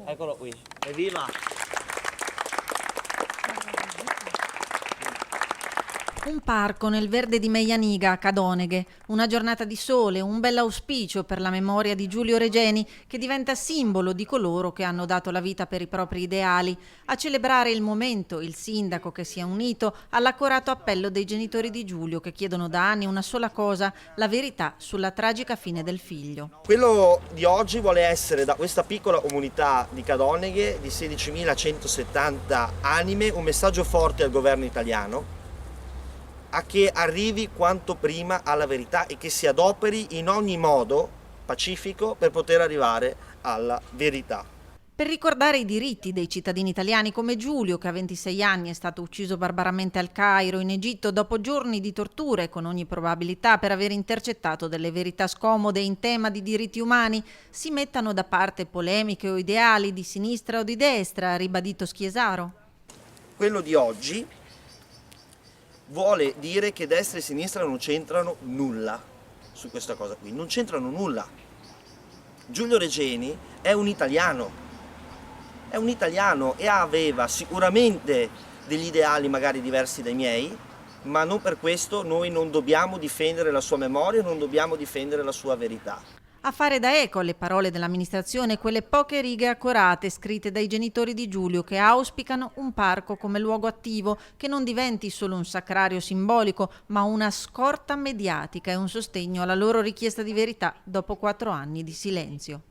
Eccolo qui. Evviva! Un parco nel verde di Meianiga a Cadoneghe, una giornata di sole, un bell'auspicio per la memoria di Giulio Regeni che diventa simbolo di coloro che hanno dato la vita per i propri ideali. A celebrare il momento il sindaco che si è unito all'accorato appello dei genitori di Giulio che chiedono da anni una sola cosa, la verità sulla tragica fine del figlio. Quello di oggi vuole essere da questa piccola comunità di Cadoneghe di 16.170 anime un messaggio forte al governo italiano a che arrivi quanto prima alla verità e che si adoperi in ogni modo pacifico per poter arrivare alla verità. Per ricordare i diritti dei cittadini italiani come Giulio, che a 26 anni è stato ucciso barbaramente al Cairo, in Egitto, dopo giorni di torture, con ogni probabilità per aver intercettato delle verità scomode in tema di diritti umani, si mettano da parte polemiche o ideali di sinistra o di destra, ha ribadito Schiesaro. Quello di oggi vuole dire che destra e sinistra non c'entrano nulla su questa cosa qui, non c'entrano nulla. Giulio Regeni è un italiano e aveva sicuramente degli ideali magari diversi dai miei, ma non per questo noi non dobbiamo difendere la sua memoria, non dobbiamo difendere la sua verità. A fare da eco alle parole dell'amministrazione quelle poche righe accorate scritte dai genitori di Giulio che auspicano un parco come luogo attivo che non diventi solo un sacrario simbolico ma una scorta mediatica e un sostegno alla loro richiesta di verità dopo 4 anni di silenzio.